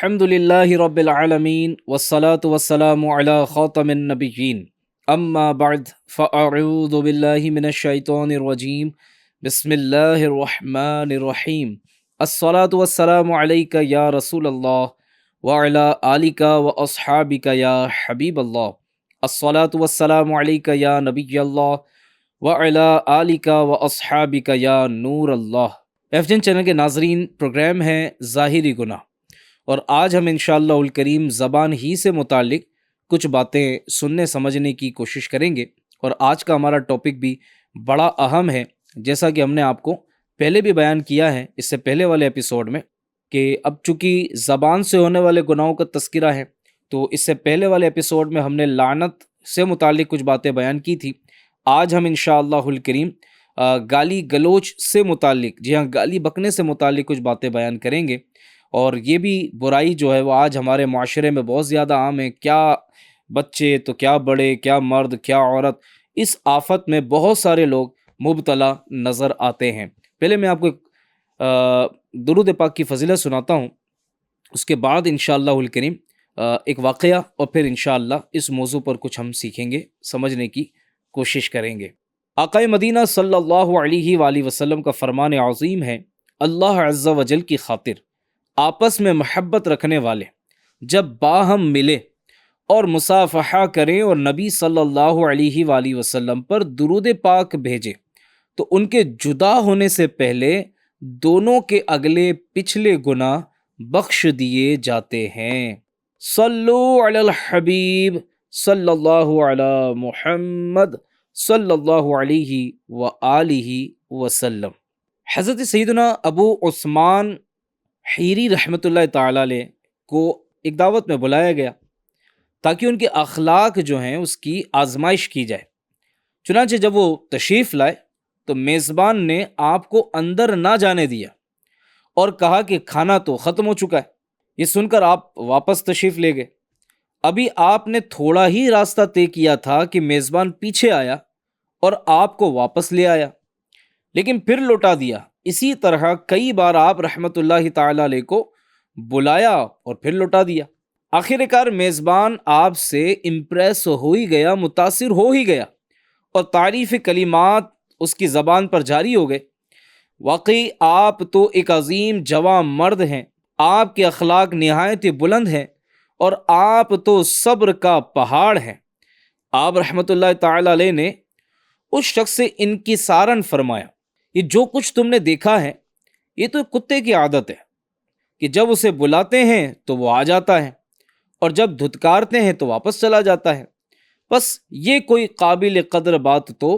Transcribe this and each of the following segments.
الحمد للہ رب العالمین والصلاة والسلام علی خاتم النبیین اما بعد فاعوذ باللہ من الشیطان الرجیم بسم اللہ الرحمن الرحیم الصلاة والسلام علیک یا رسول اللہ وعلی آلک واصحابک یا حبیب اللہ الصلاة والسلام علیک یا نبی اللہ وعلی آلک واصحابک یا نور اللہ۔ ایف جن چینل کے ناظرین، پروگرام ہے ظاہری گناہ، اور آج ہم انشاءاللہ الکریم زبان ہی سے متعلق کچھ باتیں سننے سمجھنے کی کوشش کریں گے، اور آج کا ہمارا ٹاپک بھی بڑا اہم ہے، جیسا کہ ہم نے آپ کو پہلے بھی بیان کیا ہے اس سے پہلے والے ایپیسوڈ میں، کہ اب چونکہ زبان سے ہونے والے گناہوں کا تذکرہ ہے، تو اس سے پہلے والے ایپیسوڈ میں ہم نے لعنت سے متعلق کچھ باتیں بیان کی تھی۔ آج ہم انشاءاللہ الکریم گالی گلوچ سے متعلق، جی ہاں، گالی بکنے سے متعلق کچھ باتیں بیان کریں گے، اور یہ بھی برائی جو ہے وہ آج ہمارے معاشرے میں بہت زیادہ عام ہے۔ کیا بچے تو کیا بڑے، کیا مرد کیا عورت، اس آفت میں بہت سارے لوگ مبتلا نظر آتے ہیں۔ پہلے میں آپ کو درود پاک کی فضیلت سناتا ہوں، اس کے بعد انشاءاللہ الکریم ایک واقعہ، اور پھر انشاءاللہ اس موضوع پر کچھ ہم سیکھیں گے، سمجھنے کی کوشش کریں گے۔ آقا مدینہ صلی اللہ علیہ وآلہ وسلم کا فرمان عظیم ہے، اللہ عز و جل کی خاطر آپس میں محبت رکھنے والے جب باہم ملے اور مصافحہ کریں اور نبی صلی اللہ علیہ وآلہ وسلم پر درود پاک بھیجے، تو ان کے جدا ہونے سے پہلے دونوں کے اگلے پچھلے گناہ بخش دیے جاتے ہیں۔ صلو علی الحبیب صلی اللہ علی محمد صلی اللہ علیہ وآلہ وسلم۔ حضرت سیدنا ابو عثمان حیری رحمۃ اللہ تعالی علیہ کو ایک دعوت میں بلایا گیا تاکہ ان کے اخلاق جو ہیں اس کی آزمائش کی جائے۔ چنانچہ جب وہ تشریف لائے تو میزبان نے آپ کو اندر نہ جانے دیا اور کہا کہ کھانا تو ختم ہو چکا ہے۔ یہ سن کر آپ واپس تشریف لے گئے۔ ابھی آپ نے تھوڑا ہی راستہ طے کیا تھا کہ میزبان پیچھے آیا اور آپ کو واپس لے آیا، لیکن پھر لوٹا دیا۔ اسی طرح کئی بار آپ رحمت اللہ تعالی علیہ کو بلایا اور پھر لوٹا دیا۔ آخر کار میزبان آپ سے امپریس ہو ہی گیا، متاثر ہو ہی گیا، اور تعریف کلمات اس کی زبان پر جاری ہو گئے۔ واقعی آپ تو ایک عظیم جواں مرد ہیں، آپ کے اخلاق نہایت بلند ہیں، اور آپ تو صبر کا پہاڑ ہیں۔ آپ رحمت اللہ تعالی علیہ نے اس شخص سے انکسارن فرمایا، یہ جو کچھ تم نے دیکھا ہے یہ تو کتے کی عادت ہے کہ جب اسے بلاتے ہیں تو وہ آ جاتا ہے، اور جب دھتکارتے ہیں تو واپس چلا جاتا ہے، بس یہ کوئی قابل قدر بات تو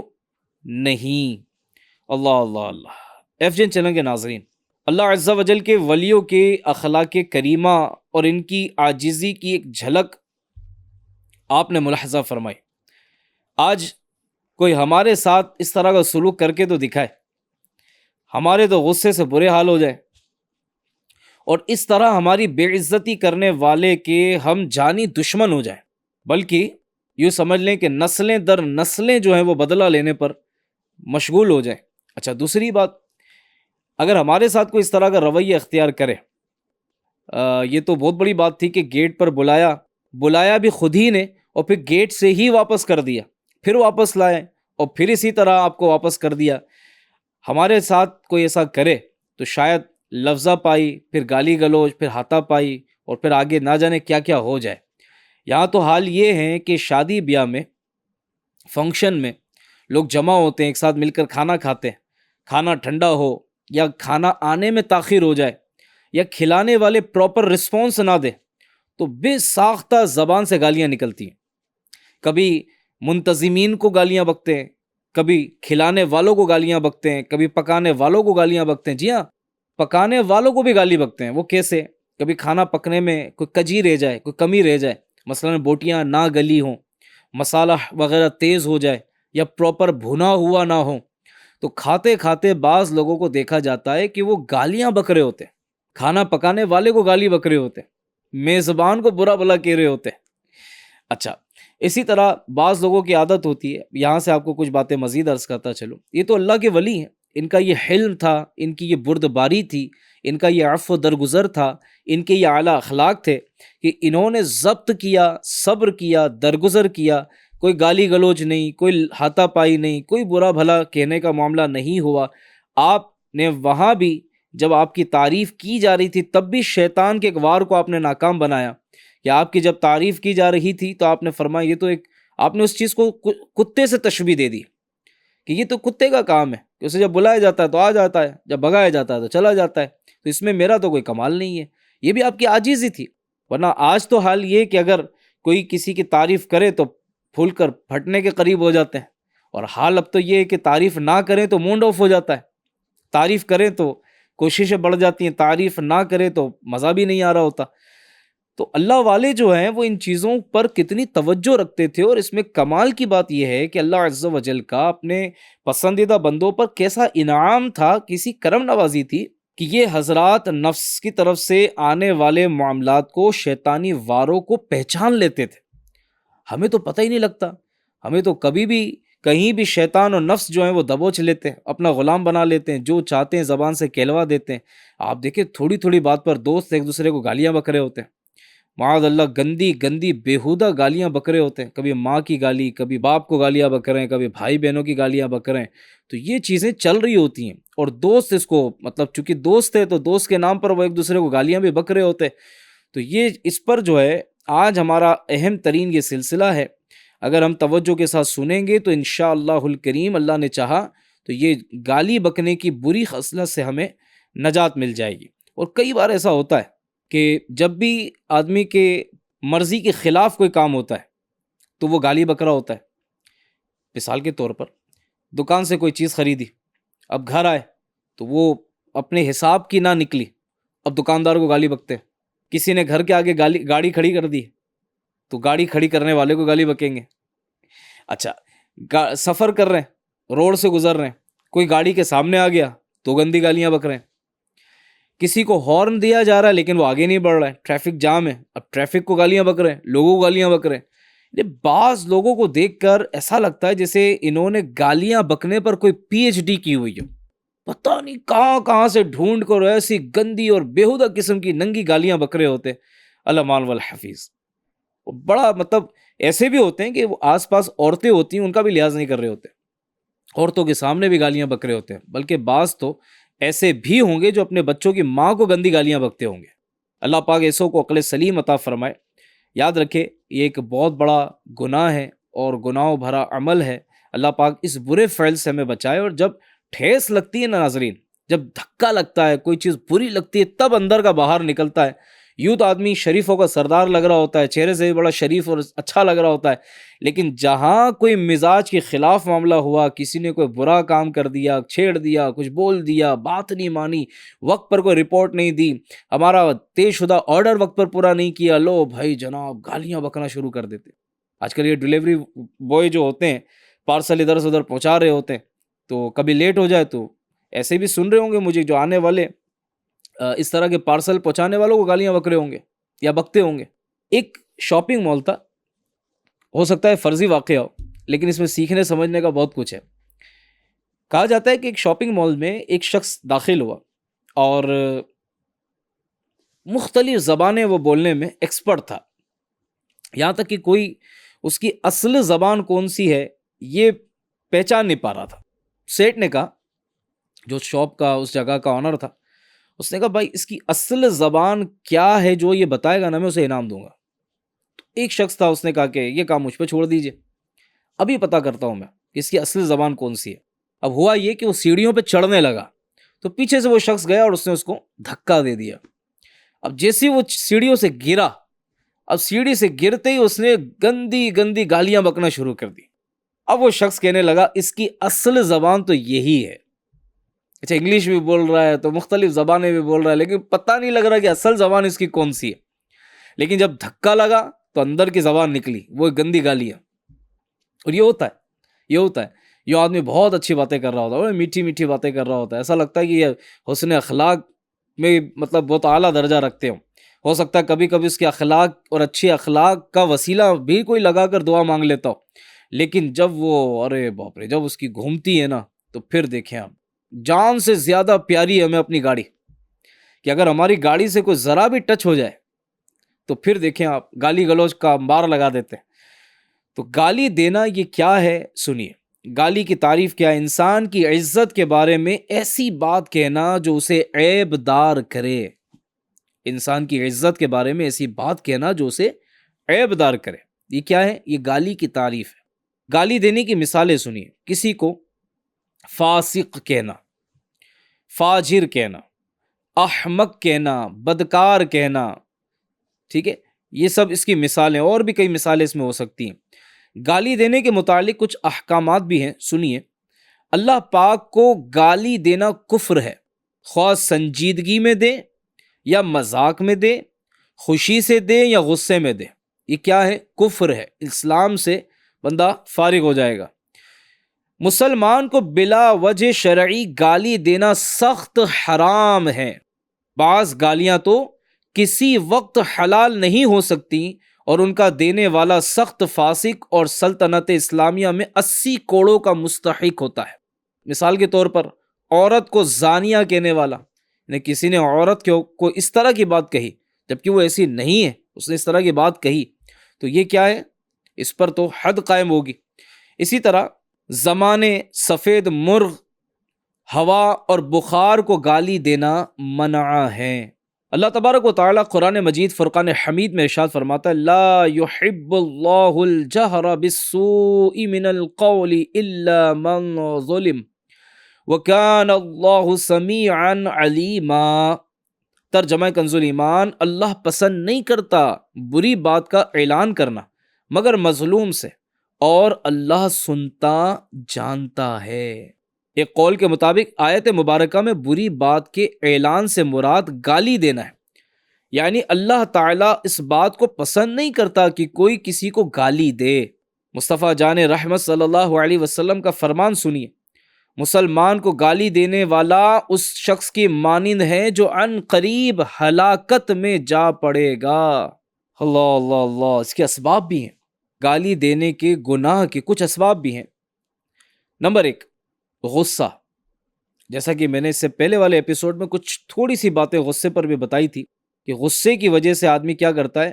نہیں۔ اللہ اللہ اللہ۔ ایف جن چینل کے ناظرین، اللہ عز و جل کے ولیوں کے اخلاق کریمہ اور ان کی عاجزی کی ایک جھلک آپ نے ملاحظہ فرمائی۔ آج کوئی ہمارے ساتھ اس طرح کا سلوک کر کے تو دکھائے، ہمارے تو غصے سے برے حال ہو جائے، اور اس طرح ہماری بے عزتی کرنے والے کے ہم جانی دشمن ہو جائیں، بلکہ یوں سمجھ لیں کہ نسلیں در نسلیں جو ہیں وہ بدلہ لینے پر مشغول ہو جائیں۔ اچھا، دوسری بات، اگر ہمارے ساتھ کوئی اس طرح کا رویہ اختیار کرے، یہ تو بہت بڑی بات تھی کہ گیٹ پر بلایا بھی خود ہی نے، اور پھر گیٹ سے ہی واپس کر دیا، پھر واپس لائے اور پھر اسی طرح آپ کو واپس کر دیا۔ ہمارے ساتھ کوئی ایسا کرے تو شاید لفظہ پائی، پھر گالی گلوچ، پھر ہاتھا پائی، اور پھر آگے نہ جانے کیا کیا ہو جائے۔ یہاں تو حال یہ ہے کہ شادی بیاہ میں، فنکشن میں لوگ جمع ہوتے ہیں، ایک ساتھ مل کر کھانا کھاتے ہیں، کھانا ٹھنڈا ہو یا کھانا آنے میں تاخیر ہو جائے یا کھلانے والے پراپر رسپانس نہ دے تو بے ساختہ زبان سے گالیاں نکلتی ہیں۔ کبھی منتظمین کو گالیاں بکتے ہیں، کبھی کھلانے والوں کو گالیاں بکتے ہیں، کبھی پکانے والوں کو گالیاں بکتے ہیں۔ جی ہاں، پکانے والوں کو بھی گالی بکتے ہیں۔ وہ کیسے؟ کبھی کھانا پکنے میں کوئی کجی رہ جائے، کوئی کمی رہ جائے، مثلا بوٹیاں نہ گلی ہوں، مسالہ وغیرہ تیز ہو جائے یا پراپر بھنا ہوا نہ ہو، تو کھاتے کھاتے بعض لوگوں کو دیکھا جاتا ہے کہ وہ گالیاں بک رہے ہوتے ہیں، کھانا پکانے والے کو گالی بک رہے ہوتے ہیں، میزبان کو برا بھلا کہہ رہے ہوتے ہیں۔ اچھا، اسی طرح بعض لوگوں کی عادت ہوتی ہے، یہاں سے آپ کو کچھ باتیں مزید عرض کرتا چلوں، یہ تو اللہ کے ولی ہیں، ان کا یہ حلم تھا، ان کی یہ بردباری تھی، ان کا یہ عفو درگزر تھا، ان کے یہ اعلیٰ اخلاق تھے کہ انہوں نے ضبط کیا، صبر کیا، درگزر کیا، کوئی گالی گلوچ نہیں، کوئی ہاتھا پائی نہیں، کوئی برا بھلا کہنے کا معاملہ نہیں ہوا۔ آپ نے وہاں بھی جب آپ کی تعریف کی جا رہی تھی تب بھی شیطان کے ایک وار کو آپ نے ناکام بنایا، کہ آپ کی جب تعریف کی جا رہی تھی تو آپ نے فرمایا یہ تو ایک، آپ نے اس چیز کو کتے سے تشبیہ دے دی کہ یہ تو کتے کا کام ہے کہ اسے جب بلایا جاتا ہے تو آ جاتا ہے، جب بھگایا جاتا ہے تو چلا جاتا ہے، تو اس میں میرا تو کوئی کمال نہیں ہے۔ یہ بھی آپ کی عاجزی تھی، ورنہ آج تو حال یہ کہ اگر کوئی کسی کی تعریف کرے تو پھول کر پھٹنے کے قریب ہو جاتے ہیں، اور حال اب تو یہ ہے کہ تعریف نہ کریں تو موڈ آف ہو جاتا ہے، تعریف کریں تو کوششیں بڑھ جاتی ہیں، تعریف نہ کریں تو مزہ بھی نہیں آ رہا ہوتا۔ تو اللہ والے جو ہیں وہ ان چیزوں پر کتنی توجہ رکھتے تھے، اور اس میں کمال کی بات یہ ہے کہ اللہ عز و جل کا اپنے پسندیدہ بندوں پر کیسا انعام تھا، کسی کرم نوازی تھی کہ یہ حضرات نفس کی طرف سے آنے والے معاملات کو، شیطانی واروں کو پہچان لیتے تھے۔ ہمیں تو پتہ ہی نہیں لگتا، ہمیں تو کبھی بھی کہیں بھی شیطان اور نفس جو ہیں وہ دبوچ لیتے ہیں، اپنا غلام بنا لیتے ہیں، جو چاہتے ہیں زبان سے کہلوا دیتے ہیں۔ آپ دیکھیں تھوڑی تھوڑی بات پر دوست ایک دوسرے کو گالیاں بک رہے ہوتے ہیں، معاذ اللہ، گندی گندی بیہودہ گالیاں بک رہے ہوتے ہیں، کبھی ماں کی گالی، کبھی باپ کو گالیاں بک رہے ہیں، کبھی بھائی بہنوں کی گالیاں بک رہے ہیں۔ تو یہ چیزیں چل رہی ہوتی ہیں، اور دوست اس کو، مطلب چونکہ دوست ہے تو دوست کے نام پر وہ ایک دوسرے کو گالیاں بھی بک رہے ہوتے ہیں۔ تو یہ اس پر جو ہے آج ہمارا اہم ترین یہ سلسلہ ہے، اگر ہم توجہ کے ساتھ سنیں گے تو انشاءاللہ الکریم اللہ نے چاہا تو یہ گالی بکنے کی بری خصلت سے ہمیں نجات مل جائے گی۔ اور کئی بار ایسا ہوتا ہے کہ جب بھی آدمی کے مرضی کے خلاف کوئی کام ہوتا ہے تو وہ گالی بک رہا ہوتا ہے۔ مثال کے طور پر دکان سے کوئی چیز خریدی، اب گھر آئے تو وہ اپنے حساب کی نہ نکلی، اب دکاندار کو گالی بکتے ہیں۔ کسی نے گھر کے آگے گاڑی کھڑی کر دی تو گاڑی کھڑی کرنے والے کو گالی بکیں گے۔ اچھا، سفر کر رہے ہیں، روڈ سے گزر رہے ہیں، کوئی گاڑی کے سامنے آ گیا تو گندی گالیاں بک رہے ہیں۔ کسی کو ہارن دیا جا رہا ہے لیکن وہ آگے نہیں بڑھ رہا ہے، ٹریفک جام ہے، اب ٹریفک کو گالیاں بک رہے ہیں، لوگوں کو گالیاں بک رہے ہیں۔ یہ بعض لوگوں کو دیکھ کر ایسا لگتا ہے جیسے انہوں نے گالیاں بکنے پر کوئی پی ایچ ڈی کی ہوئی ہو، پتہ نہیں کہاں کہاں سے ڈھونڈ کر ایسی گندی اور بیہودہ قسم کی ننگی گالیاں بک رہے ہوتے۔ اللہ مان والحفیظ۔ بڑا مطلب ایسے بھی ہوتے ہیں کہ وہ آس پاس عورتیں ہوتی ہیں ان کا بھی لحاظ نہیں کر رہے ہوتے، عورتوں کے سامنے بھی گالیاں بک رہے ہوتے ہیں، بلکہ بعض تو ایسے بھی ہوں گے جو اپنے بچوں کی ماں کو گندی گالیاں بکتے ہوں گے۔ اللہ پاک ایسوں کو عقل سلیم عطا فرمائے۔ یاد رکھے یہ ایک بہت بڑا گناہ ہے اور گناہوں بھرا عمل ہے۔ اللہ پاک اس برے فعل سے ہمیں بچائے، اور جب ٹھیس لگتی ہے نا ناظرین، جب دھکا لگتا ہے، کوئی چیز بری لگتی ہے، تب اندر کا باہر نکلتا ہے۔ یوں تو آدمی شریفوں کا سردار لگ رہا ہوتا ہے، چہرے سے بھی بڑا شریف اور اچھا لگ رہا ہوتا ہے، لیکن جہاں کوئی مزاج کے خلاف معاملہ ہوا، کسی نے کوئی برا کام کر دیا، چھیڑ دیا، کچھ بول دیا، بات نہیں مانی، وقت پر کوئی رپورٹ نہیں دی، ہمارا طے شدہ آرڈر وقت پر پورا نہیں کیا، لو بھائی جناب گالیاں بکنا شروع کر دیتے۔ آج کل یہ ڈیلیوری بوائے جو ہوتے ہیں پارسل ادھر سے ادھر پہنچا رہے ہوتے ہیں، تو کبھی لیٹ ہو جائے تو ایسے بھی سن رہے ہوں گے مجھے، جو آنے والے اس طرح کے پارسل پہنچانے والوں کو گالیاں بک رہے ہوں گے یا بکتے ہوں گے۔ ایک شاپنگ مال تھا، ہو سکتا ہے فرضی واقعہ ہو لیکن اس میں سیکھنے سمجھنے کا بہت کچھ ہے۔ کہا جاتا ہے کہ ایک شاپنگ مال میں ایک شخص داخل ہوا اور مختلف زبانیں وہ بولنے میں ایکسپرٹ تھا، یہاں تک کہ کوئی اس کی اصل زبان کون سی ہے یہ پہچان نہیں پا رہا تھا۔ سیٹ نے کہا، جو شاپ کا اس جگہ کا آنر تھا، اس نے کہا بھائی اس کی اصل زبان کیا ہے، جو یہ بتائے گا نا میں اسے انعام دوں گا۔ ایک شخص تھا، اس نے کہا کہ یہ کام مجھ پہ چھوڑ دیجئے، ابھی پتہ کرتا ہوں میں کہ اس کی اصل زبان کون سی ہے۔ اب ہوا یہ کہ وہ سیڑھیوں پہ چڑھنے لگا تو پیچھے سے وہ شخص گیا اور اس نے اس کو دھکا دے دیا۔ اب جیسے وہ سیڑھیوں سے گرا، اب سیڑھی سے گرتے ہی اس نے گندی گندی گالیاں بکنا شروع کر دی۔ اب وہ شخص کہنے لگا اس کی اصل زبان تو یہی ہے۔ اچھا، انگلش بھی بول رہا ہے تو مختلف زبانیں بھی بول رہا ہے، لیکن پتہ نہیں لگ رہا کہ اصل زبان اس کی کون سی ہے۔ لیکن جب دھکا لگا تو اندر کی زبان نکلی، وہ گندی گالیاں۔ اور یہ ہوتا ہے یہ آدمی بہت اچھی باتیں کر رہا ہوتا ہے، اور میٹھی میٹھی باتیں کر رہا ہوتا ہے، ایسا لگتا ہے کہ یہ حسن اخلاق میں مطلب بہت اعلیٰ درجہ رکھتے ہو سکتا ہے کبھی کبھی اس کے اخلاق اور اچھی اخلاق کا وسیلہ بھی کوئی لگا کر دعا مانگ لیتا ہو، لیکن جب وہ ارے باپ رے، جب اس کی گھومتی ہے نا تو پھر دیکھیں آپ، جان سے زیادہ پیاری ہے ہمیں اپنی گاڑی، کہ اگر ہماری گاڑی سے کوئی ذرا بھی ٹچ ہو جائے تو پھر دیکھیں آپ گالی گلوچ کا انبار لگا دیتے ہیں۔ تو گالی دینا یہ کیا ہے سنیے، گالی کی تعریف کیا ہے؟ انسان کی عزت کے بارے میں ایسی بات کہنا جو اسے عیب دار کرے، انسان کی عزت کے بارے میں ایسی بات کہنا جو اسے عیب دار کرے، یہ کیا ہے؟ یہ گالی کی تعریف ہے۔ گالی دینے کی مثالیں سنیے، کسی کو فاسق کہنا، فاجر کہنا، احمق کہنا، بدکار کہنا، ٹھیک ہے، یہ سب اس کی مثالیں، اور بھی کئی مثالیں اس میں ہو سکتی ہیں۔ گالی دینے کے متعلق کچھ احکامات بھی ہیں، سنیے۔ اللہ پاک کو گالی دینا کفر ہے، خواہ سنجیدگی میں دے یا مذاق میں دے، خوشی سے دے یا غصے میں دے، یہ کیا ہے؟ کفر ہے، اسلام سے بندہ فارغ ہو جائے گا۔ مسلمان کو بلا وجہ شرعی گالی دینا سخت حرام ہے۔ بعض گالیاں تو کسی وقت حلال نہیں ہو سکتی اور ان کا دینے والا سخت فاسق اور سلطنت اسلامیہ میں 80 کوڑوں کا مستحق ہوتا ہے۔ مثال کے طور پر عورت کو زانیہ کہنے والا، یعنی کسی نے عورت کو اس طرح کی بات کہی جبکہ وہ ایسی نہیں ہے، اس نے اس طرح کی بات کہی، تو یہ کیا ہے؟ اس پر تو حد قائم ہوگی۔ اسی طرح زمانے، سفید مرغ، ہوا اور بخار کو گالی دینا منع ہے۔ اللہ تبارک و تعالیٰ قرآن مجید فرقان حمید میں ارشاد فرماتا ہے، لا يحب اللہ الجہر بالسوء من القول الا من ظلم وکان اللہ سمیعا علیما۔ ترجمہ کنز ایمان، اللہ پسند نہیں کرتا بری بات کا اعلان کرنا مگر مظلوم سے، اور اللہ سنتا جانتا ہے۔ ایک قول کے مطابق آیت مبارکہ میں بری بات کے اعلان سے مراد گالی دینا ہے، یعنی اللہ تعالیٰ اس بات کو پسند نہیں کرتا کہ کوئی کسی کو گالی دے۔ مصطفیٰ جان رحمت صلی اللہ علیہ وسلم کا فرمان سنیے، مسلمان کو گالی دینے والا اس شخص کی مانند ہے جو عن قریب ہلاکت میں جا پڑے گا۔ اللہ اللہ اللہ، اس کے اسباب بھی ہیں، گالی دینے کے گناہ کے کچھ اسباب بھی ہیں۔ نمبر 1، غصہ۔ جیسا کہ میں نے اس سے پہلے والے ایپیسوڈ میں کچھ تھوڑی سی باتیں غصے پر بھی بتائی تھی کہ غصے کی وجہ سے آدمی کیا کرتا ہے؟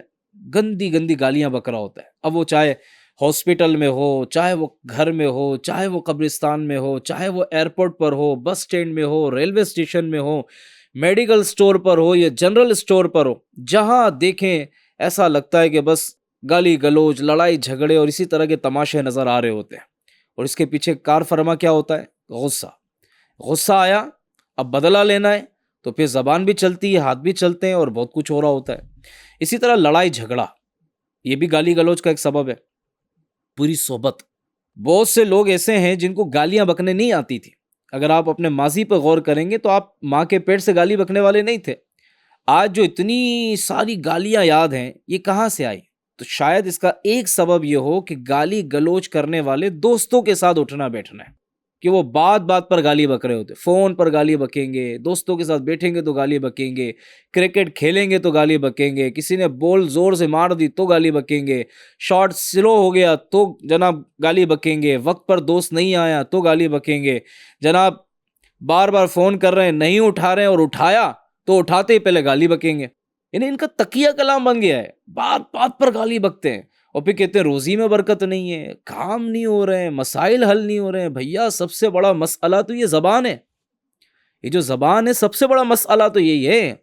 گندی گندی گالیاں بک رہا ہوتا ہے۔ اب وہ چاہے ہاسپٹل میں ہو، چاہے وہ گھر میں ہو، چاہے وہ قبرستان میں ہو، چاہے وہ ایئرپورٹ پر ہو، بس سٹینڈ میں ہو، ریلوے اسٹیشن میں ہو، میڈیکل سٹور پر ہو یا جنرل سٹور پر ہو، جہاں دیکھیں ایسا لگتا ہے کہ بس گالی گلوچ، لڑائی جھگڑے اور اسی طرح کے تماشے نظر آ رہے ہوتے ہیں، اور اس کے پیچھے کار فرما کیا ہوتا ہے؟ غصہ۔ غصہ آیا، اب بدلہ لینا ہے تو پھر زبان بھی چلتی ہے، ہاتھ بھی چلتے ہیں اور بہت کچھ ہو رہا ہوتا ہے۔ اسی طرح لڑائی جھگڑا، یہ بھی گالی گلوچ کا ایک سبب ہے۔ بری صحبت، بہت سے لوگ ایسے ہیں جن کو گالیاں بکنے نہیں آتی تھی۔ اگر آپ اپنے ماضی پہ غور کریں گے تو آپ ماں کے پیٹ سے گالی بکنے والے نہیں تھے۔ آج جو اتنی ساری گالیاں یاد ہیں، یہ کہاں سے آئی؟ تو شاید اس کا ایک سبب یہ ہو کہ گالی گلوچ کرنے والے دوستوں کے ساتھ اٹھنا بیٹھنا ہے، کہ وہ بات بات پر گالی بک رہے ہوتے، فون پر گالی بکیں گے، دوستوں کے ساتھ بیٹھیں گے تو گالی بکیں گے، کرکٹ کھیلیں گے تو گالی بکیں گے، کسی نے بال زور سے مار دی تو گالی بکیں گے، شاٹ سلو ہو گیا تو جناب گالی بکیں گے، وقت پر دوست نہیں آیا تو گالی بکیں گے، جناب بار بار فون کر رہے ہیں نہیں اٹھا رہے ہیں اور اٹھایا تو اٹھاتے ہی پہلے گالی بکیں گے۔ یعنی ان کا تقیہ کلام بن گیا ہے، بات بات پر گالی بکتے ہیں، اور پھر کہتے ہیں روزی میں برکت نہیں ہے، کام نہیں ہو رہے ہیں، مسائل حل نہیں ہو رہے ہیں۔ بھیا سب سے بڑا مسئلہ تو یہ زبان ہے، یہ جو زبان ہے سب سے بڑا مسئلہ تو یہی ہے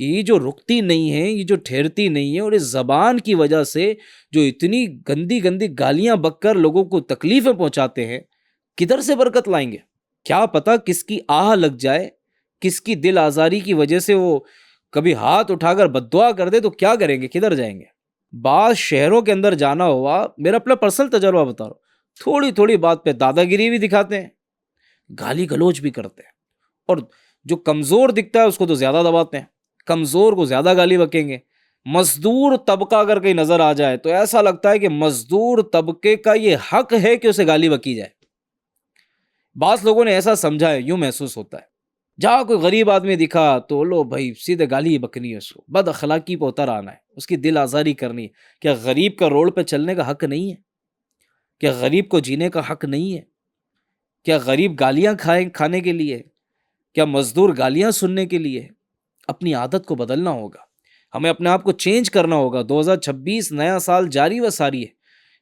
کہ یہ جو رکتی نہیں ہے، یہ جو ٹھہرتی نہیں ہے، اور اس زبان کی وجہ سے جو اتنی گندی گندی گالیاں بک کر لوگوں کو تکلیفیں پہنچاتے ہیں، کدھر سے برکت لائیں گے؟ کیا پتہ کس کی آہ لگ جائے، کس کی دل آزاری کی وجہ سے وہ کبھی ہاتھ اٹھا کر بد دعا کر دے تو کیا کریں گے، کدھر جائیں گے؟ بعض شہروں کے اندر جانا ہوا، میرا اپنا پرسنل تجربہ بتا رہا ہوں، تھوڑی تھوڑی بات پہ دادا گیری بھی دکھاتے ہیں، گالی گلوچ بھی کرتے ہیں، اور جو کمزور دکھتا ہے اس کو تو زیادہ دباتے ہیں، کمزور کو زیادہ گالی بکیں گے۔ مزدور طبقہ اگر کہیں نظر آ جائے تو ایسا لگتا ہے کہ مزدور طبقے کا یہ حق ہے کہ اسے گالی بکی جائے۔ بعض لوگوں نے ایسا سمجھا ہے، یوں محسوس ہوتا ہے جہاں کوئی غریب آدمی دکھا تو لو بھائی سیدھے گالی بکنی ہے، اس کو بد اخلاقی پہ اتر آنا ہے، اس کی دل آزاری کرنی ہے۔ کیا غریب کا روڈ پہ چلنے کا حق نہیں ہے؟ کیا غریب کو جینے کا حق نہیں ہے؟ کیا غریب گالیاں کھانے کے لیے؟ کیا مزدور گالیاں سننے کے لیے؟ اپنی عادت کو بدلنا ہوگا، ہمیں اپنے آپ کو چینج کرنا ہوگا۔ 2026 نیا سال جاری و ساری ہے۔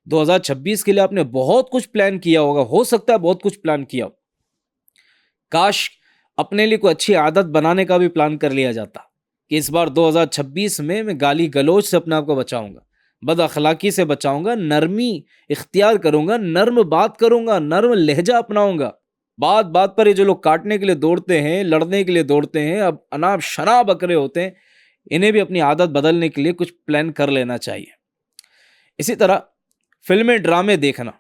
2026 کے لیے آپ نے بہت کچھ پلان کیا ہوگا، ہو سکتا ہے بہت کچھ پلان کیا ہو، کاش اپنے لیے کوئی اچھی عادت بنانے کا بھی پلان کر لیا جاتا کہ اس بار 2026 میں گالی گلوچ سے اپنے آپ کو بچاؤں گا، بد اخلاقی سے بچاؤں گا، نرمی اختیار کروں گا، نرم بات کروں گا، نرم لہجہ اپناؤں گا۔ بات بات پر یہ جو لوگ کاٹنے کے لیے دوڑتے ہیں، لڑنے کے لیے دوڑتے ہیں، اب اناب شناب بکرے ہوتے ہیں، انہیں بھی اپنی عادت بدلنے کے لیے کچھ پلان کر لینا چاہیے۔ اسی طرح فلمیں ڈرامے دیکھنا،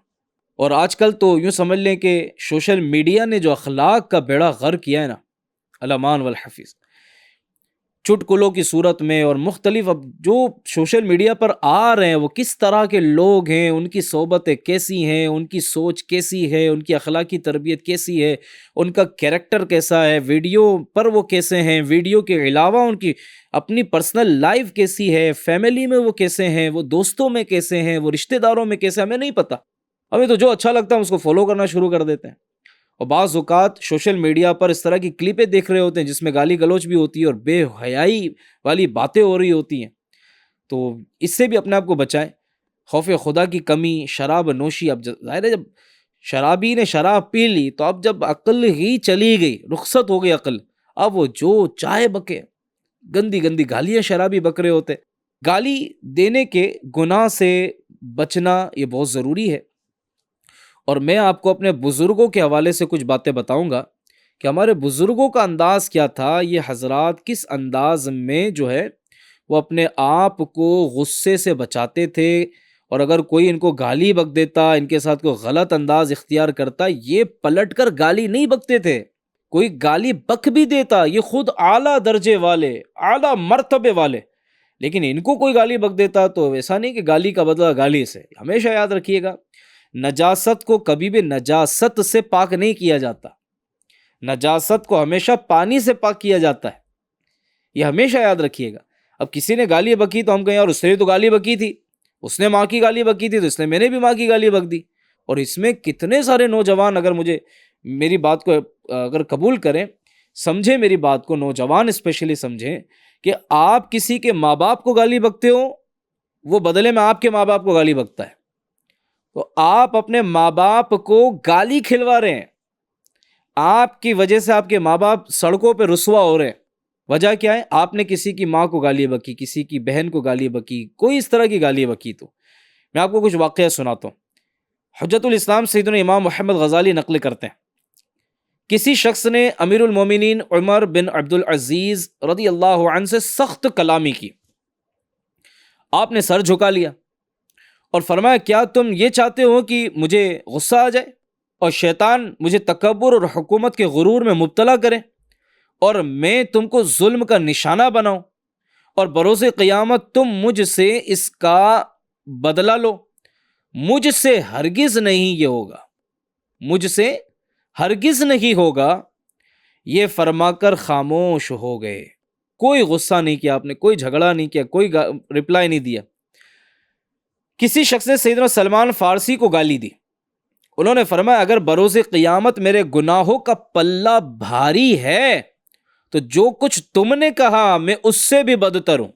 اور آج کل تو یوں سمجھ لیں کہ سوشل میڈیا نے جو اخلاق کا بیڑا غرق کیا ہے نا، الامان والحفیظ، چٹکلوں کی صورت میں اور مختلف اب جو سوشل میڈیا پر آ رہے ہیں وہ کس طرح کے لوگ ہیں، ان کی صحبتیں کیسی ہیں، ان کی سوچ کیسی ہے، ان کی اخلاقی تربیت کیسی ہے، ان کا کیریکٹر کیسا ہے، ویڈیو پر وہ کیسے ہیں، ویڈیو کے علاوہ ان کی اپنی پرسنل لائف کیسی ہے، فیملی میں وہ کیسے ہیں، وہ دوستوں میں کیسے ہیں، وہ رشتہ داروں میں کیسے ہیں، ہمیں نہیں پتہ۔ ہمیں تو جو اچھا لگتا ہے اس کو فالو کرنا شروع کر دیتے ہیں، اور بعض اوقات سوشل میڈیا پر اس طرح کی کلپیں دیکھ رہے ہوتے ہیں جس میں گالی گلوچ بھی ہوتی ہے اور بے حیائی والی باتیں ہو رہی ہوتی ہیں، تو اس سے بھی اپنے آپ کو بچائیں۔ خوف خدا کی کمی، شراب نوشی، اب ظاہر ہے جب شرابی نے شراب پی لی تو اب جب عقل ہی چلی گئی، رخصت ہو گئی عقل، اب وہ جو چائے بکے، گندی گندی گالیاں شرابی بک رہے ہوتے۔ گالی دینے کے گناہ سے بچنا یہ بہت ضروری ہے، اور میں آپ کو اپنے بزرگوں کے حوالے سے کچھ باتیں بتاؤں گا کہ ہمارے بزرگوں کا انداز کیا تھا، یہ حضرات کس انداز میں جو ہے وہ اپنے آپ کو غصے سے بچاتے تھے، اور اگر کوئی ان کو گالی بک دیتا، ان کے ساتھ کوئی غلط انداز اختیار کرتا، یہ پلٹ کر گالی نہیں بکتے تھے۔ کوئی گالی بک بھی دیتا، یہ خود اعلیٰ درجے والے، اعلیٰ مرتبے والے، لیکن ان کو کوئی گالی بک دیتا تو ایسا نہیں کہ گالی کا بدلہ گالی سے۔ ہمیشہ یاد رکھیے گا، نجاست کو کبھی بھی نجاست سے پاک نہیں کیا جاتا، نجاست کو ہمیشہ پانی سے پاک کیا جاتا ہے، یہ ہمیشہ یاد رکھیے گا۔ اب کسی نے گالی بکی تو ہم کہیں اور اس نے تو گالی بکی تھی، اس نے ماں کی گالی بکی تھی تو اس نے میں نے بھی ماں کی گالی بک دی۔ اور اس میں کتنے سارے نوجوان اگر مجھے میری بات کو اگر قبول کریں، سمجھیں میری بات کو، نوجوان اسپیشلی سمجھیں کہ آپ کسی کے ماں باپ کو گالی بکتے ہو، وہ بدلے میں آپ کے ماں باپ کو گالی بکتا ہے، تو آپ اپنے ماں باپ کو گالی کھلوا رہے ہیں، آپ کی وجہ سے آپ کے ماں باپ سڑکوں پہ رسوا ہو رہے ہیں۔ وجہ کیا ہے؟ آپ نے کسی کی ماں کو گالی بکی، کسی کی بہن کو گالی بکی، کوئی اس طرح کی گالی بکی۔ تو میں آپ کو کچھ واقعہ سناتا ہوں۔ حجت الاسلام سیدنا امام محمد غزالی نقل کرتے ہیں، کسی شخص نے امیر المومنین عمر بن عبدالعزیز رضی اللہ عنہ سے سخت کلامی کی، آپ نے سر جھکا لیا اور فرمایا کیا تم یہ چاہتے ہو کہ مجھے غصہ آ جائے اور شیطان مجھے تکبر اور حکومت کے غرور میں مبتلا کرے اور میں تم کو ظلم کا نشانہ بناؤں اور بروز قیامت تم مجھ سے اس کا بدلہ لو؟ مجھ سے ہرگز نہیں یہ ہوگا، مجھ سے ہرگز نہیں ہوگا۔ یہ فرما کر خاموش ہو گئے، کوئی غصہ نہیں کیا آپ نے، کوئی جھگڑا نہیں کیا، کوئی رپلائی نہیں دیا۔ کسی شخص نے سیدنا سلمان فارسی کو گالی دی، انہوں نے فرمایا اگر بروز قیامت میرے گناہوں کا پلہ بھاری ہے تو جو کچھ تم نے کہا میں اس سے بھی بدتر ہوں،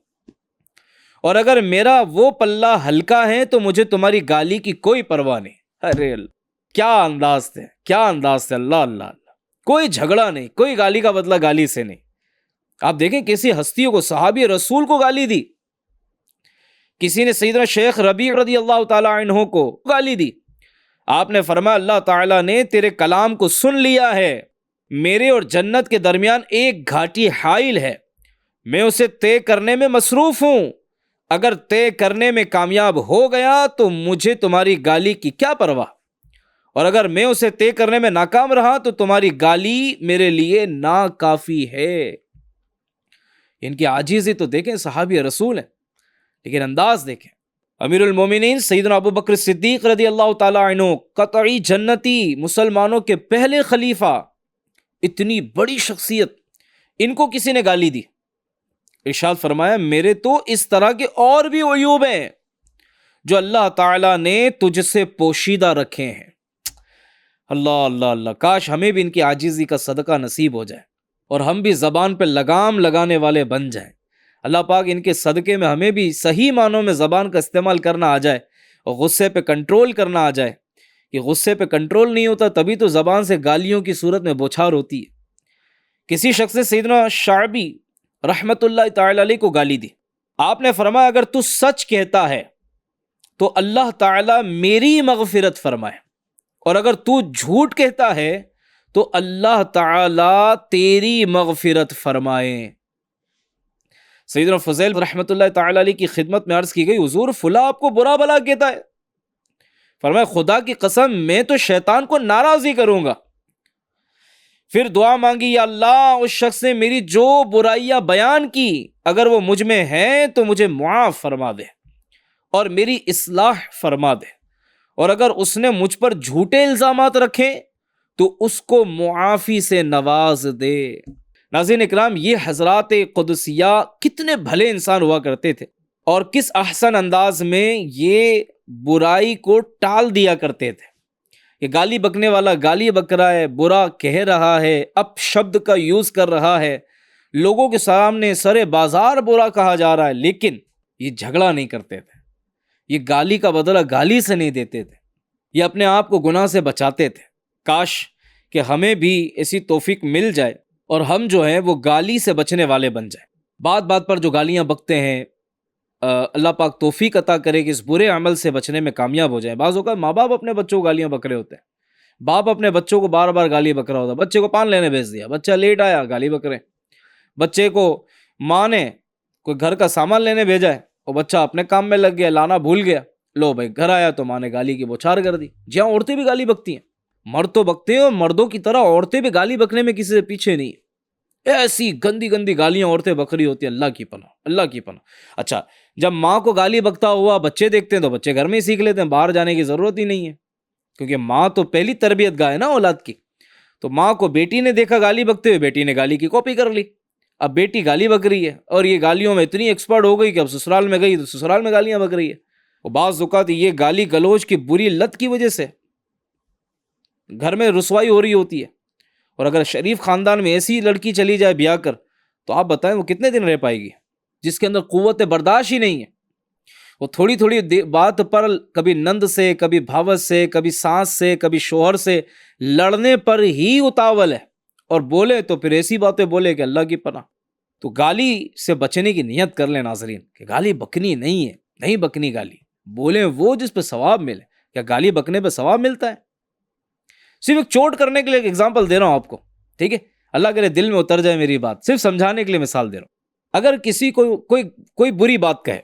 اور اگر میرا وہ پلہ ہلکا ہے تو مجھے تمہاری گالی کی کوئی پرواہ نہیں۔ ارے اللہ، کیا انداز تھے، کیا انداز تھے، اللہ اللہ اللہ۔ کوئی جھگڑا نہیں، کوئی گالی کا بدلہ گالی سے نہیں۔ آپ دیکھیں کسی ہستیوں کو، صحابی رسول کو گالی دی، کسی نے سیدنا شیخ ربیع رضی اللہ تعالی عنہ کو گالی دی، آپ نے فرمایا اللہ تعالیٰ نے تیرے کلام کو سن لیا ہے، میرے اور جنت کے درمیان ایک گھاٹی حائل ہے، میں اسے طے کرنے میں مصروف ہوں، اگر طے کرنے میں کامیاب ہو گیا تو مجھے تمہاری گالی کی کیا پرواہ، اور اگر میں اسے طے کرنے میں ناکام رہا تو تمہاری گالی میرے لیے ناکافی ہے۔ ان کی عاجزی تو دیکھیں، صحابی رسول ہیں، لیکن انداز دیکھیں۔ امیر المومنین سیدنا ابو بکر صدیق رضی اللہ تعالی عنہ، قطعی جنتی، مسلمانوں کے پہلے خلیفہ، اتنی بڑی شخصیت، ان کو کسی نے گالی دی، ارشاد فرمایا میرے تو اس طرح کے اور بھی عیوب ہیں جو اللہ تعالیٰ نے تجھ سے پوشیدہ رکھے ہیں۔ اللہ اللہ اللہ، کاش ہمیں بھی ان کی عاجزی کا صدقہ نصیب ہو جائے، اور ہم بھی زبان پہ لگام لگانے والے بن جائیں۔ اللہ پاک ان کے صدقے میں ہمیں بھی صحیح معنوں میں زبان کا استعمال کرنا آ جائے اور غصے پہ کنٹرول کرنا آ جائے۔ کہ غصے پہ کنٹرول نہیں ہوتا تبھی تو زبان سے گالیوں کی صورت میں بوچھار ہوتی ہے۔ کسی شخص نے سیدنا شعبی رحمت اللہ تعالی علیہ کو گالی دی۔ آپ نے فرمایا اگر تو سچ کہتا ہے تو اللہ تعالی میری مغفرت فرمائے، اور اگر تو جھوٹ کہتا ہے تو اللہ تعالی تیری مغفرت فرمائے۔ سیدنا فضیل رحمت اللہ تعالی علیہ کی خدمت میں عرض کی گئی حضور فلاں آپ کو برا بھلا کہتا ہے، فرمایا خدا کی قسم میں تو شیطان کو ناراض ہی کروں گا۔ پھر دعا مانگی یا اللہ اس شخص نے میری جو برائیاں بیان کی اگر وہ مجھ میں ہیں تو مجھے معاف فرما دے اور میری اصلاح فرما دے، اور اگر اس نے مجھ پر جھوٹے الزامات رکھے تو اس کو معافی سے نواز دے۔ ناظرین اکرام، یہ حضرات قدسیہ کتنے بھلے انسان ہوا کرتے تھے اور کس احسن انداز میں یہ برائی کو ٹال دیا کرتے تھے۔ یہ گالی بکنے والا گالی بک رہا ہے، برا کہہ رہا ہے، اپ شبد کا یوز کر رہا ہے، لوگوں کے سامنے سرے بازار برا کہا جا رہا ہے، لیکن یہ جھگڑا نہیں کرتے تھے، یہ گالی کا بدلہ گالی سے نہیں دیتے تھے، یہ اپنے آپ کو گناہ سے بچاتے تھے۔ کاش کہ ہمیں بھی ایسی توفیق مل جائے اور ہم جو ہیں وہ گالی سے بچنے والے بن جائیں۔ بات بات پر جو گالیاں بکتے ہیں، اللہ پاک توفیق عطا کرے کہ اس برے عمل سے بچنے میں کامیاب ہو جائیں۔ بعض اوقات ماں باپ اپنے بچوں کو گالیاں بک رہے ہوتے ہیں، باپ اپنے بچوں کو بار بار گالی بک رہا ہوتا ہے، بچے کو پان لینے بھیج دیا، بچہ لیٹ آیا گالی بک رہے، بچے کو ماں نے کوئی گھر کا سامان لینے بھیجا ہے اور بچہ اپنے کام میں لگ گیا، لانا بھول گیا، لو بھائی گھر آیا تو ماں نے گالی کی بوچھار کر دی۔ جی ہاں، عورتیں بھی گالی بکتی ہیں، مرد تو بکتے ہیں اور مردوں کی طرح عورتیں بھی گالی بکنے میں کسی سے پیچھے نہیں ہیں۔ ایسی گندی گندی گالیاں عورتیں بک رہی ہوتی ہیں، اللہ کی پناہ، اللہ کی پناہ۔ اچھا، جب ماں کو گالی بکتا ہوا بچے دیکھتے ہیں تو بچے گھر میں ہی سیکھ لیتے ہیں، باہر جانے کی ضرورت ہی نہیں ہے، کیونکہ ماں تو پہلی تربیت گاہ ہے نا اولاد کی۔ تو ماں کو بیٹی نے دیکھا گالی بکتے ہوئے، بیٹی نے گالی کی کاپی کر لی، اب بیٹی گالی بک رہی ہے اور یہ گالیوں میں اتنی ایکسپرٹ ہو گئی کہ اب سسرال میں گئی تو سسرال میں گالیاں بک رہی ہے۔ اور بعض اوقات یہ گالی گلوچ کی بری لت کی وجہ سے گھر میں رسوائی ہو رہی ہوتی ہے، اور اگر شریف خاندان میں ایسی لڑکی چلی جائے بیاہ کر تو آپ بتائیں وہ کتنے دن رہ پائے گی، جس کے اندر قوت برداشت ہی نہیں ہے۔ وہ تھوڑی تھوڑی بات پر کبھی نند سے، کبھی بھاوت سے، کبھی ساس سے، کبھی شوہر سے لڑنے پر ہی اتاول ہے، اور بولے تو پھر ایسی باتیں بولے کہ اللہ کی پناہ۔ تو گالی سے بچنے کی نیت کر لیں ناظرین کہ گالی بکنی نہیں ہے، نہیں بکنی گالی، بولیں وہ جس پہ ثواب ملے۔ کیا گالی بکنے پہ ثواب ملتا ہے؟ صرف ایک چوٹ کرنے کے لیے ایک ایگزامپل دے رہا ہوں آپ کو، ٹھیک ہے، اللہ کرے دل میں اتر جائے میری بات، صرف سمجھانے کے لیے مثال دے رہا ہوں۔ اگر کسی کو کوئی بری بات کہے،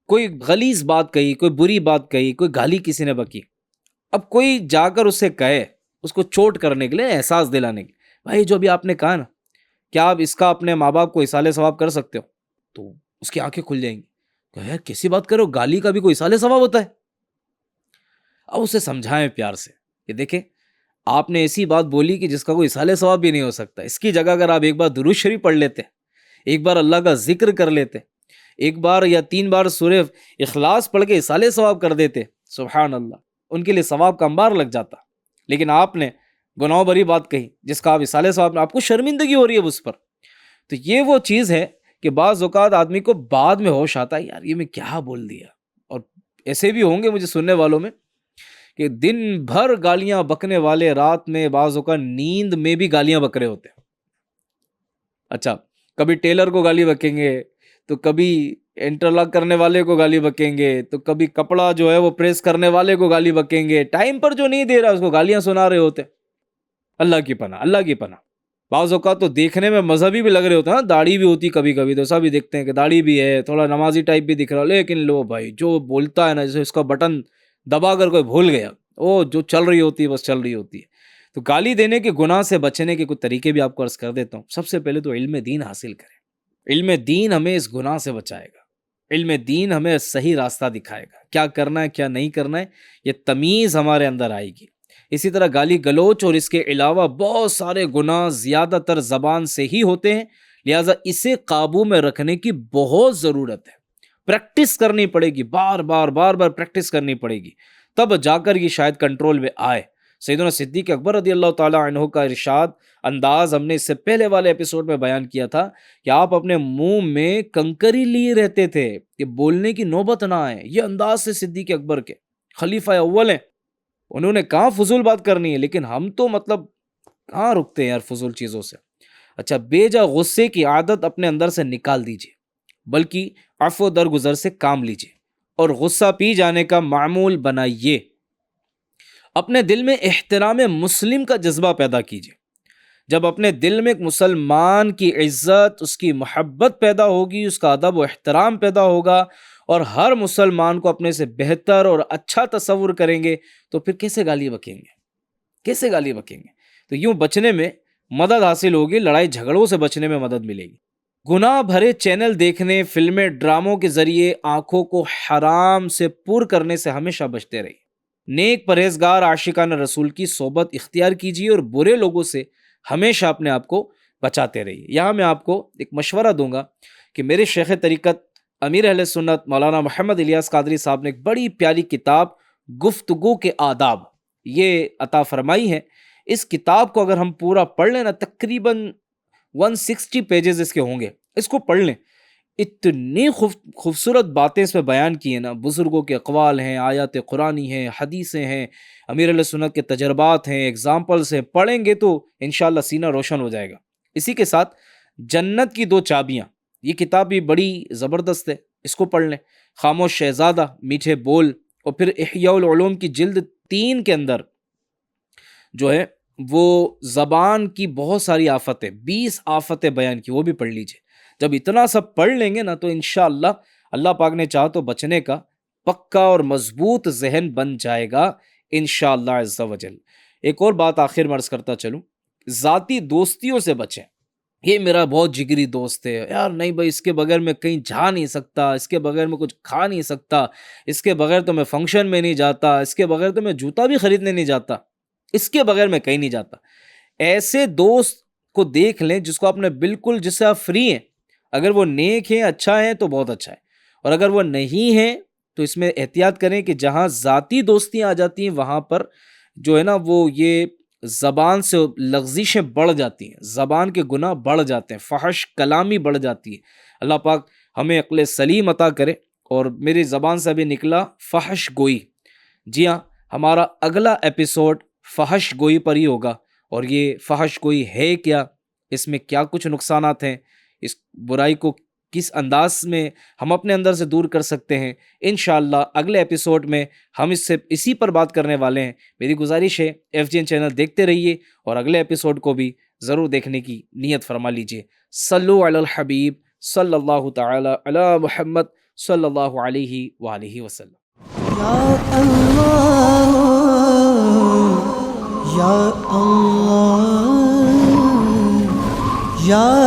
کوئی غلیظ بات کہی، کوئی بری بات کہی، کوئی گالی کسی نے بکی، اب کوئی جا کر اسے کہے، اس کو چوٹ کرنے کے لیے، احساس دلانے کے لیے، بھائی جو ابھی آپ نے کہا نا، کیا آپ اس کا اپنے ماں باپ کو اصالِ ثواب کر سکتے ہو؟ تو اس کی آنکھیں کھل جائیں گی کہ یار کیسی بات کرو، گالی کا بھی کوئی اصالِ ثواب ہوتا ہے؟ اب اسے سمجھائیں پیار سے کہ دیکھیں آپ نے ایسی بات بولی کہ جس کا کوئی اصالِ ثواب بھی نہیں ہو سکتا، اس کی جگہ اگر آپ ایک بار درود شریف پڑھ لیتے، ایک بار اللہ کا ذکر کر لیتے، ایک بار یا 3 بار سورہ اخلاص پڑھ کے اصالِ ثواب کر دیتے، سبحان اللہ، ان کے لیے ثواب کا انبار لگ جاتا۔ لیکن آپ نے گناہ بری بات کہی جس کا آپ اصالِ ثواب، آپ کو شرمندگی ہو رہی ہے اس پر۔ تو یہ وہ چیز ہے کہ بعض اوقات آدمی کو بعد میں ہوش آتا ہے، یار یہ میں کیا بول دیا۔ اور ایسے بھی ہوں گے مجھے سننے والوں میں کہ دن بھر گالیاں بکنے والے رات میں بعض اوقات نیند میں بھی گالیاں بک رہے ہوتے ہیں۔ اچھا، کبھی ٹیلر کو گالی بکیں گے، تو کبھی انٹرلاک کرنے والے کو گالی بکیں گے، تو کبھی کپڑا جو ہے وہ پریس کرنے والے کو گالی بکیں گے، ٹائم پر جو نہیں دے رہا اس کو گالیاں سنا رہے ہوتے۔ اللہ کی پناہ، اللہ کی پناہ۔ بعض اوقات تو دیکھنے میں مذہبی بھی لگ رہے ہوتے ہیں، داڑھی بھی ہوتی کبھی کبھی، تو ایسا بھی دیکھتے ہیں کہ داڑھی بھی ہے، تھوڑا نمازی ٹائپ بھی دکھ رہا، لیکن لو بھائی جو بولتا ہے نا، جیسے اس کا بٹن دبا کر کوئی بھول گیا، وہ جو چل رہی ہوتی ہے بس چل رہی ہوتی ہے۔ تو گالی دینے کے گناہ سے بچنے کے کچھ طریقے بھی آپ کو عرض کر دیتا ہوں۔ سب سے پہلے تو علم دین حاصل کریں، علم دین ہمیں اس گناہ سے بچائے گا، علم دین ہمیں صحیح راستہ دکھائے گا، کیا کرنا ہے کیا نہیں کرنا ہے، یہ تمیز ہمارے اندر آئے گی۔ اسی طرح گالی گلوچ اور اس کے علاوہ بہت سارے گناہ زیادہ تر زبان سے ہی ہوتے ہیں، لہٰذا اسے قابو میں رکھنے کی بہت ضرورت ہے، پریکٹس کرنی پڑے گی، بار بار پریکٹس کرنی پڑے گی، تب جا کر یہ شاید کنٹرول میں آئے۔ سیدنا صدیق اکبر رضی اللہ تعالیٰ عنہ کا ارشاد انداز ہم نے اس سے پہلے والے ایپیسوڈ میں بیان کیا تھا کہ آپ اپنے منہ میں کنکری لیے رہتے تھے کہ بولنے کی نوبت نہ آئے. یہ انداز سے صدیق اکبر کے خلیفہ اول ہیں. انہوں نے کہاں فضول بات کرنی ہے، لیکن ہم تو کہاں رکتے ہیں یار فضول چیزوں سے. اچھا، بے جا غصے کی عادت اپنے اندر سے نکال دیجیے، بلکہ عفو درگزر سے کام لیجیے اور غصہ پی جانے کا معمول بنائیے. اپنے دل میں احترام مسلم کا جذبہ پیدا کیجیے. جب اپنے دل میں ایک مسلمان کی عزت، اس کی محبت پیدا ہوگی، اس کا ادب و احترام پیدا ہوگا اور ہر مسلمان کو اپنے سے بہتر اور اچھا تصور کریں گے، تو پھر کیسے گالی بکیں گے؟ کیسے گالی بکیں گے؟ تو یوں بچنے میں مدد حاصل ہوگی، لڑائی جھگڑوں سے بچنے میں مدد ملے گی. گناہ بھرے چینل دیکھنے، فلمیں، ڈراموں کے ذریعے آنکھوں کو حرام سے پر کرنے سے ہمیشہ بچتے رہیے. نیک پرہیزگار عاشقان رسول کی صحبت اختیار کیجیے اور برے لوگوں سے ہمیشہ اپنے آپ کو بچاتے رہیے. یہاں میں آپ کو ایک مشورہ دوں گا کہ میرے شیخ طریقت امیر اہل سنت مولانا محمد الیاس قادری صاحب نے ایک بڑی پیاری کتاب گفتگو کے آداب یہ عطا فرمائی ہے. اس کتاب کو اگر ہم پورا پڑھ لیں نا، تقریباً 160 پیجز اس کے ہوں گے. اس کو پڑھ لیں، اتنی خوبصورت باتیں اس میں بیان کی ہیں نا. بزرگوں کے اقوال ہیں، آیات قرآنی ہیں، حدیثیں ہیں، امیر علیہ سنت کے تجربات ہیں، ایگزامپلس ہیں. پڑھیں گے تو انشاءاللہ سینہ روشن ہو جائے گا. اسی کے ساتھ جنت کی 2 چابیاں، یہ کتاب بھی بڑی زبردست ہے، اس کو پڑھ لیں. خاموش شہزادہ، میٹھے بول، اور پھر احیاء العلوم کی جلد 3 کے اندر جو ہے وہ زبان کی بہت ساری آفتیں، 20 آفتیں بیان کی، وہ بھی پڑھ لیجئے. جب اتنا سب پڑھ لیں گے نا تو انشاءاللہ اللہ پاک نے چاہا تو بچنے کا پکا اور مضبوط ذہن بن جائے گا انشاءاللہ عز و جل. ایک اور بات آخر میں عرض کرتا چلوں، ذاتی دوستیوں سے بچیں. یہ میرا بہت جگری دوست ہے یار، نہیں بھائی، اس کے بغیر میں کہیں جا نہیں سکتا، اس کے بغیر میں کچھ کھا نہیں سکتا، اس کے بغیر تو میں فنکشن میں نہیں جاتا، اس کے بغیر تو میں جوتا بھی خریدنے نہیں جاتا، اس کے بغیر میں کہیں نہیں جاتا. ایسے دوست کو دیکھ لیں جس کو آپ نے بالکل، جس سے آپ فری ہیں. اگر وہ نیک ہیں، اچھا ہے تو بہت اچھا ہے، اور اگر وہ نہیں ہیں تو اس میں احتیاط کریں کہ جہاں ذاتی دوستیاں آ جاتی ہیں وہاں پر جو ہے نا وہ یہ زبان سے لغزشیں بڑھ جاتی ہیں، زبان کے گناہ بڑھ جاتے ہیں، فحش کلامی بڑھ جاتی ہے. اللہ پاک ہمیں عقل سلیم عطا کرے. اور میری زبان سے بھی نکلا فحش گوئی. جی ہاں، ہمارا اگلا ایپیسوڈ فحش گوئی پر ہی ہوگا. اور یہ فحش گوئی ہے کیا، اس میں کیا کچھ نقصانات ہیں، اس برائی کو کس انداز میں ہم اپنے اندر سے دور کر سکتے ہیں، انشاءاللہ اگلے ایپیسوڈ میں ہم اسی پر بات کرنے والے ہیں. میری گزارش ہے FGN چینل دیکھتے رہیے اور اگلے ایپیسوڈ کو بھی ضرور دیکھنے کی نیت فرما لیجیے. صلو علی الحبیب صلی اللہ تعالی علی محمد صلی اللہ علیہ وآلہ وسلم. یا اللہ یا اللہ یا